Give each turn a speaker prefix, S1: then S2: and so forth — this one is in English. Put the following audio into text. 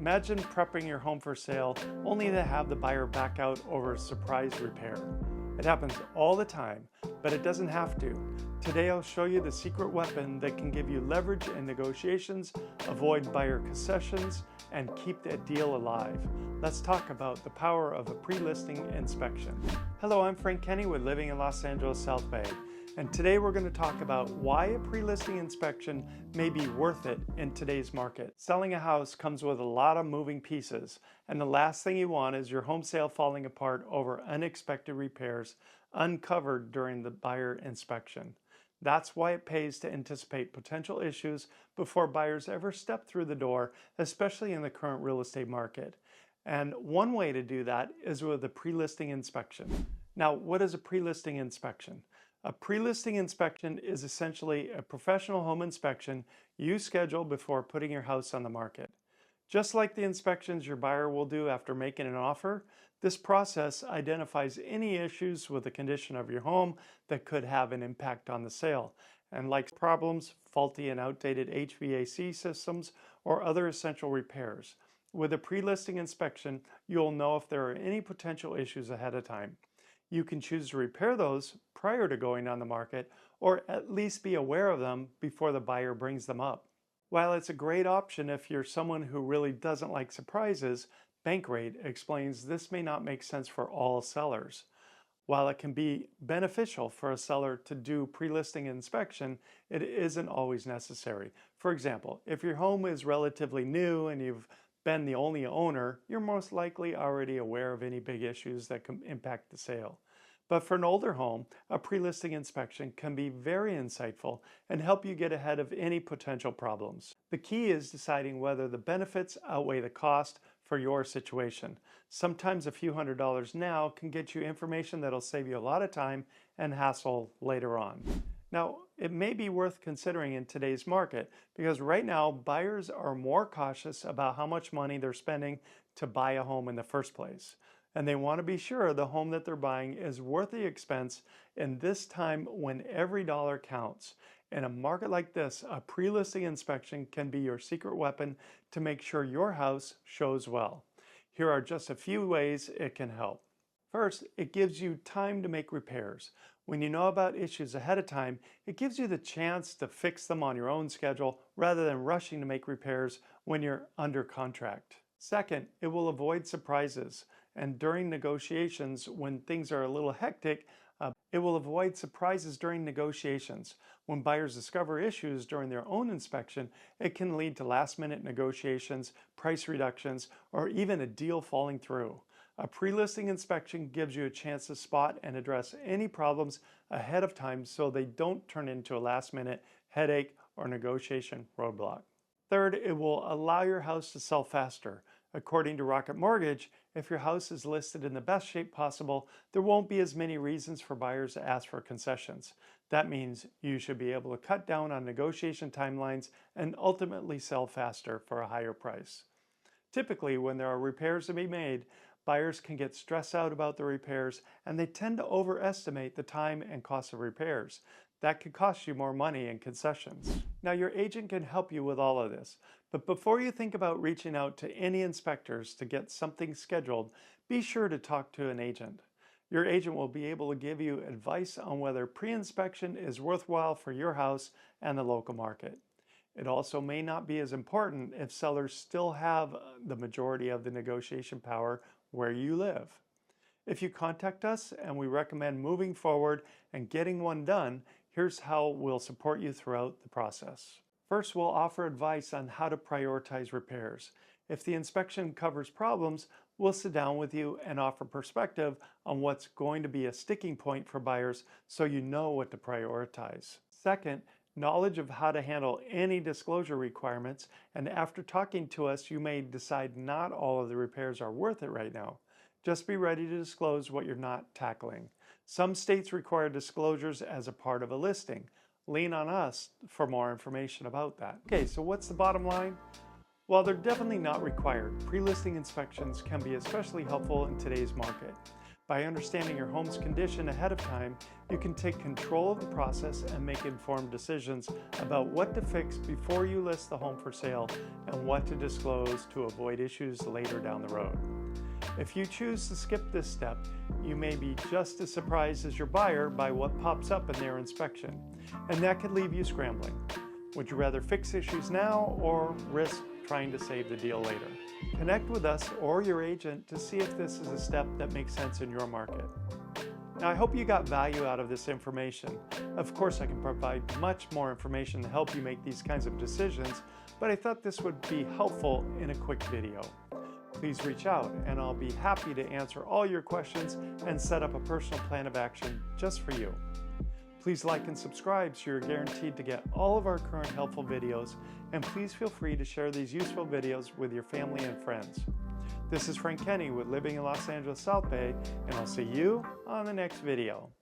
S1: Imagine prepping your home for sale only to have the buyer back out over a surprise repair. It happens all the time, but it doesn't have to. Today I'll show you the secret weapon that can give you leverage in negotiations, avoid buyer concessions, and keep the deal alive. Let's talk about the power of a pre-listing inspection. Hello, I'm Frank Kenny with Living in Los Angeles South Bay, and today we're going to talk about why a pre-listing inspection may be worth it in today's market. Selling a house comes with a lot of moving pieces, and the last thing you want is your home sale falling apart over unexpected repairs uncovered during the buyer inspection. That's why it pays to anticipate potential issues before buyers ever step through the door, especially in the current real estate market. And one way to do that is with a pre-listing inspection. Now, what is a pre-listing inspection? A pre-listing inspection is essentially a professional home inspection you schedule before putting your house on the market. Just like the inspections your buyer will do after making an offer, this process identifies any issues with the condition of your home that could have an impact on the sale, and like problems, faulty and outdated HVAC systems, or other essential repairs. With a pre-listing inspection, you'll know if there are any potential issues ahead of time. You can choose to repair those prior to going on the market, or at least be aware of them before the buyer brings them up. While it's a great option if you're someone who really doesn't like surprises, Bankrate explains this may not make sense for all sellers. While it can be beneficial for a seller to do pre-listing inspection, it isn't always necessary. For example, if your home is relatively new and you've been the only owner, you're most likely already aware of any big issues that can impact the sale. But for an older home, a pre-listing inspection can be very insightful and help you get ahead of any potential problems. The key is deciding whether the benefits outweigh the cost for your situation. Sometimes a few $100s now can get you information that'll save you a lot of time and hassle later on. Now, it may be worth considering in today's market because right now buyers are more cautious about how much money they're spending to buy a home in the first place. And they want to be sure the home that they're buying is worth the expense in this time when every dollar counts. In a market like this, a pre-listing inspection can be your secret weapon to make sure your house shows well. Here are just a few ways it can help. First, it gives you time to make repairs. When you know about issues ahead of time, it gives you the chance to fix them on your own schedule rather than rushing to make repairs when you're under contract. Second, it will avoid surprises. And during negotiations, when things are a little hectic, it will avoid surprises during negotiations. When buyers discover issues during their own inspection, it can lead to last-minute negotiations, price reductions, or even a deal falling through. A pre-listing inspection gives you a chance to spot and address any problems ahead of time so they don't turn into a last-minute headache or negotiation roadblock. Third, it will allow your house to sell faster. According to Rocket Mortgage, if your house is listed in the best shape possible, there won't be as many reasons for buyers to ask for concessions. That means you should be able to cut down on negotiation timelines and ultimately sell faster for a higher price. Typically, when there are repairs to be made, buyers can get stressed out about the repairs and they tend to overestimate the time and cost of repairs. That could cost you more money in concessions. Now, your agent can help you with all of this, but before you think about reaching out to any inspectors to get something scheduled, be sure to talk to an agent. Your agent will be able to give you advice on whether pre-inspection is worthwhile for your house and the local market. It also may not be as important if sellers still have the majority of the negotiation power where you live. If you contact us and we recommend moving forward and getting one done, here's how we'll support you throughout the process. First, we'll offer advice on how to prioritize repairs. If the inspection covers problems, we'll sit down with you and offer perspective on what's going to be a sticking point for buyers so you know what to prioritize. Second, knowledge of how to handle any disclosure requirements, and after talking to us, you may decide not all of the repairs are worth it right now. Just be ready to disclose what you're not tackling. Some states require disclosures as a part of a listing. Lean on us for more information about that. Okay, so what's the bottom line? While they're definitely not required, pre-listing inspections can be especially helpful in today's market. By understanding your home's condition ahead of time, you can take control of the process and make informed decisions about what to fix before you list the home for sale and what to disclose to avoid issues later down the road. If you choose to skip this step, you may be just as surprised as your buyer by what pops up in their inspection, and that could leave you scrambling. Would you rather fix issues now or risk trying to save the deal later? Connect with us or your agent to see if this is a step that makes sense in your market. Now, I hope you got value out of this information. Of course, I can provide much more information to help you make these kinds of decisions, but I thought this would be helpful in a quick video. Please reach out and I'll be happy to answer all your questions and set up a personal plan of action just for you. Please like and subscribe so you're guaranteed to get all of our current helpful videos, and please feel free to share these useful videos with your family and friends. This is Frank Kenny with Living in Los Angeles South Bay, and I'll see you on the next video.